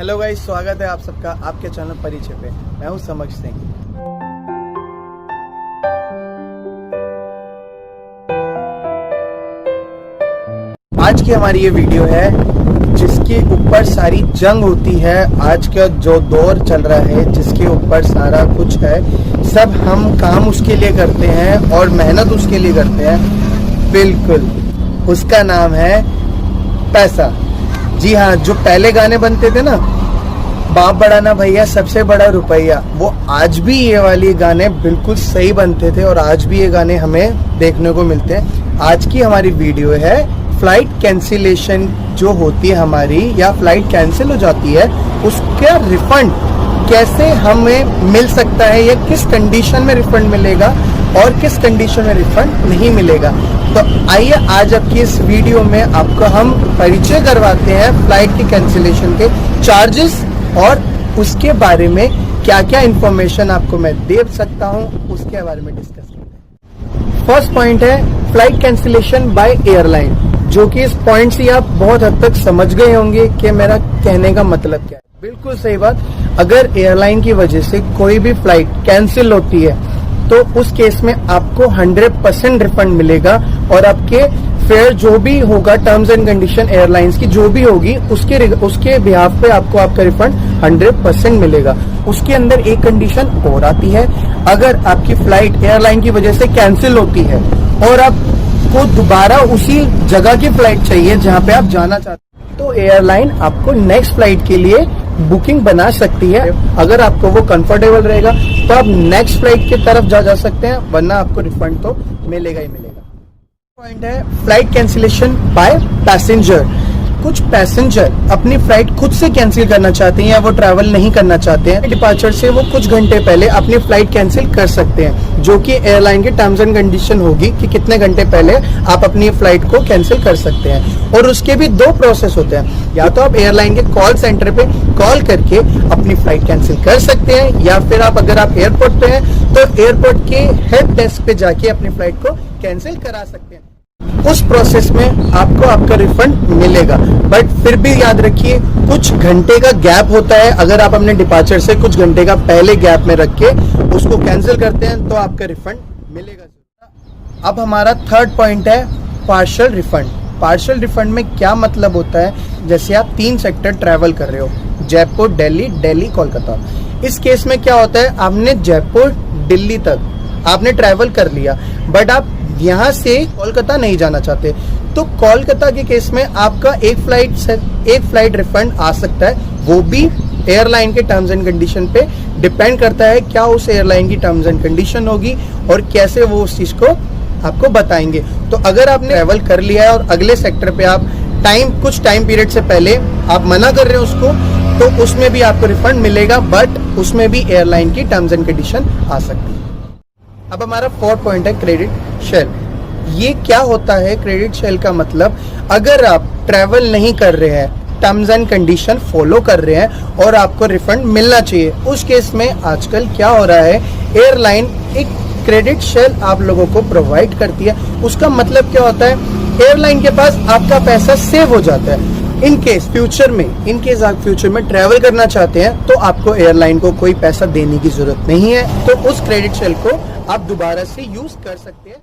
Hello guys, स्वागत है आप सबका आपके चैनल परिचय पे। मैं हूं समक्ष सिंह। आज की हमारी ये वीडियो है जिसके ऊपर सारी जंग होती है। आज का जो दौर चल रहा है जिसके ऊपर सारा कुछ है, सब हम काम उसके लिए करते हैं और मेहनत उसके लिए करते हैं। बिल्कुल, उसका नाम है पैसा। जी हाँ, जो पहले गाने बनते थे ना, बाप बड़ा ना भैया सबसे बड़ा रुपया, वो आज भी ये वाले गाने बिल्कुल सही बनते थे और आज भी ये गाने हमें देखने को मिलते हैं। आज की हमारी वीडियो है फ्लाइट कैंसिलेशन जो होती है हमारी, या फ्लाइट कैंसिल हो जाती है, उसका रिफंड कैसे हमें मिल सकता है, या किस कंडीशन में रिफंड मिलेगा और किस कंडीशन में रिफंड नहीं मिलेगा। तो आइए आज आपकी इस वीडियो में आपको हम परिचय करवाते हैं फ्लाइट की कैंसिलेशन के चार्जेस और उसके बारे में क्या क्या इंफॉर्मेशन आपको मैं दे सकता हूं, उसके बारे में डिस्कस करते हैं। फर्स्ट पॉइंट है फ्लाइट कैंसिलेशन बाय एयरलाइन, जो कि इस पॉइंट से आप बहुत हद तक समझ गए होंगे कि मेरा कहने का मतलब क्या है। बिल्कुल सही बात। अगर एयरलाइन की वजह से कोई भी फ्लाइट कैंसिल होती है तो उस केस में आपको 100% रिफंड मिलेगा और आपके फेयर जो भी होगा, टर्म्स एंड कंडीशन एयरलाइंस की जो भी होगी, उसके बिहाफ पे आपको आपका रिफंड 100% मिलेगा। उसके अंदर एक कंडीशन और आती है, अगर आपकी फ्लाइट एयरलाइन की वजह से कैंसिल होती है और आपको दोबारा उसी जगह की फ्लाइट चाहिए जहां पे आप जाना चाहते हैं, तो एयरलाइन आपको नेक्स्ट फ्लाइट के लिए बुकिंग बना सकती है। अगर आपको वो कंफर्टेबल रहेगा तो आप नेक्स्ट फ्लाइट की तरफ जा सकते हैं, वरना आपको रिफंड तो मिलेगा ही मिलेगा। पॉइंट है फ्लाइट कैंसिलेशन बाय पैसेंजर। कुछ पैसेंजर अपनी फ्लाइट खुद से कैंसिल करना चाहते हैं या वो ट्रैवल नहीं करना चाहते हैं, डिपार्चर से वो कुछ घंटे पहले अपनी फ्लाइट कैंसिल कर सकते हैं, जो कि एयरलाइन के टर्म्स एंड कंडीशन होगी कि कितने घंटे पहले आप अपनी फ्लाइट को कैंसिल कर सकते हैं। और उसके भी दो प्रोसेस होते हैं, या तो आप एयरलाइन के कॉल सेंटर पे कॉल करके अपनी फ्लाइट कैंसिल कर सकते हैं, या फिर अगर आप एयरपोर्ट पे हैं तो एयरपोर्ट के हेल्प डेस्क पे जाके अपनी फ्लाइट को कैंसिल करा सकते हैं। उस प्रोसेस में आपको आपका रिफंड मिलेगा, बट फिर भी याद रखिए कुछ घंटे का गैप होता है। अगर आप अपने डिपार्चर से कुछ घंटे का पहले गैप में रख के उसको कैंसिल करते हैं तो आपका रिफंड मिलेगा। अब हमारा थर्ड पॉइंट है पार्शियल रिफंड। पार्शियल रिफंड में क्या मतलब होता है, जैसे आप 3 सेक्टर ट्रैवल कर रहे हो, जयपुर, दिल्ली, दिल्ली, कोलकाता। इस केस में क्या होता है, आपने जयपुर दिल्ली तक आपने ट्रैवल कर लिया, बट आप यहाँ से कोलकाता नहीं जाना चाहते, तो कोलकाता के केस में आपका एक फ्लाइट रिफंड आ सकता है। वो भी एयरलाइन के टर्म्स एंड कंडीशन पे डिपेंड करता है, क्या उस एयरलाइन की टर्म्स एंड कंडीशन होगी और कैसे वो उस चीज को आपको बताएंगे। तो अगर आपने ट्रैवल कर लिया है और अगले सेक्टर पे आप कुछ टाइम पीरियड से पहले आप मना कर रहे हो उसको, तो उसमें भी आपको रिफंड मिलेगा, बट उसमें भी एयरलाइन की टर्म्स एंड कंडीशन आ सकती है। अब हमारा फोर्थ पॉइंट है क्रेडिट शेल। ये क्या होता है क्रेडिट शेल का मतलब, अगर आप ट्रैवल नहीं कर रहे हैं, टर्म्स एंड कंडीशन फॉलो कर रहे हैं और आपको रिफंड मिलना चाहिए, उस केस में आजकल क्या हो रहा है, एयरलाइन एक क्रेडिट शेल आप लोगों को प्रोवाइड करती है। उसका मतलब क्या होता है, एयरलाइन के पास आपका पैसा सेव हो जाता है। इन केस आप फ्यूचर में ट्रैवल करना चाहते हैं तो आपको एयरलाइन को कोई पैसा देने की जरूरत नहीं है, तो उस क्रेडिट शेल को आप दोबारा से यूज कर सकते हैं।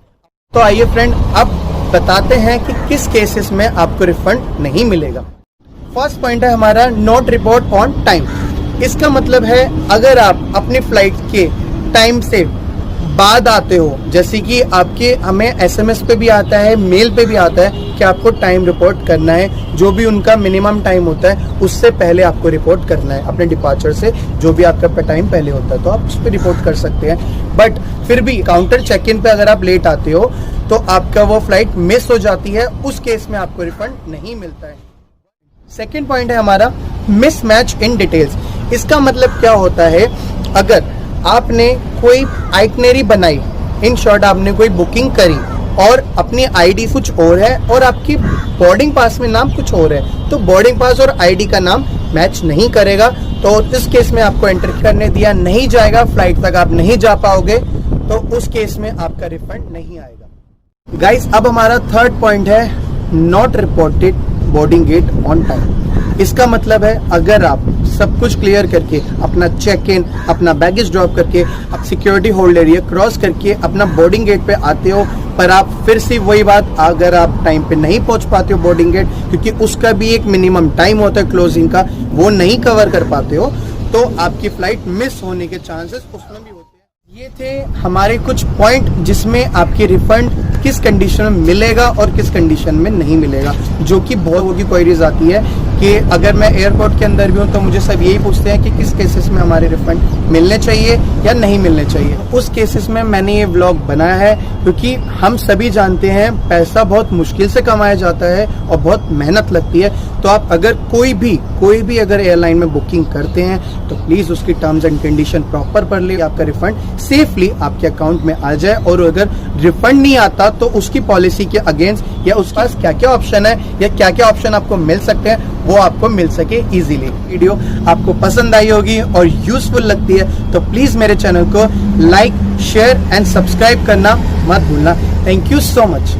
तो आइए फ्रेंड, अब बताते हैं कि किस केसेस में आपको रिफंड नहीं मिलेगा। फर्स्ट पॉइंट है हमारा नॉट रिपोर्ट ऑन टाइम। इसका मतलब है अगर आप अपनी फ्लाइट के टाइम से बाद आते हो, जैसे कि आपके हमें SMS पे भी आता है, मेल पे भी आता है कि आपको टाइम रिपोर्ट करना है, जो भी उनका मिनिमम टाइम होता है उससे पहले आपको रिपोर्ट करना है अपने डिपार्चर से, जो भी आपका टाइम पहले होता है तो आप उस पर रिपोर्ट कर सकते हैं। बट फिर भी काउंटर चेक इन पे अगर आप लेट आते हो तो आपका वो फ्लाइट मिस हो जाती है, उस केस में आपको रिफंड नहीं मिलता है। सेकेंड पॉइंट है हमारा मिसमैच इन डिटेल्स। इसका मतलब क्या होता है, अगर आपने कोई आइटनरी बनाई, इन शॉर्ट आपने कोई बुकिंग करी और अपनी आईडी कुछ और है और आपकी बोर्डिंग पास में नाम कुछ और है, तो बोर्डिंग पास और आईडी का नाम मैच नहीं करेगा, तो इस केस में आपको एंटर करने दिया नहीं जाएगा, फ्लाइट तक आप नहीं जा पाओगे, तो उस केस में आपका रिफंड नहीं आएगा। गाइस, अब हमारा थर्ड पॉइंट है not reported boarding get on time. इसका मतलब है अगर आप सब कुछ क्लियर करके, अपना चेक इन, अपना बैगेज ड्रॉप करके, आप सिक्योरिटी होल्ड एरिया क्रॉस करके अपना बोर्डिंग गेट पे आते हो, पर आप फिर से वही बात, अगर आप टाइम पे नहीं पहुंच पाते हो बोर्डिंग गेट, क्योंकि उसका भी एक मिनिमम टाइम होता है क्लोजिंग का, वो नहीं कवर कर पाते हो, तो आपकी फ्लाइट मिस होने के चांसेस उसमें भी होते हैं। ये थे हमारे कुछ पॉइंट जिसमें आपकी रिफंड किस कंडीशन में मिलेगा और किस कंडीशन में नहीं मिलेगा, जो कि बहुत लोगों की क्वेरीज आती है कि अगर मैं एयरपोर्ट के अंदर भी हूं तो मुझे सब यही पूछते हैं कि किस केसेस में हमारे रिफंड मिलने चाहिए या नहीं मिलने चाहिए। उस केसेस में मैंने ये व्लॉग बनाया है क्योंकि हम सभी जानते हैं पैसा बहुत मुश्किल से कमाया जाता है और बहुत मेहनत लगती है। तो आप अगर कोई भी अगर एयरलाइन में बुकिंग करते हैं तो प्लीज उसकी टर्म्स एंड कंडीशन प्रॉपर पढ़ ले, आपका रिफंड सेफली आपके अकाउंट में आ जाए। और अगर रिफंड नहीं आता तो उसकी पॉलिसी के अगेंस्ट या उसके पास क्या क्या ऑप्शन है या क्या क्या ऑप्शन आपको मिल सकते हैं वो आपको मिल सके इजीली। वीडियो आपको पसंद आई होगी और यूजफुल लगती है तो प्लीज मेरे चैनल को लाइक, शेयर एंड सब्सक्राइब करना मत भूलना। Thank you so much.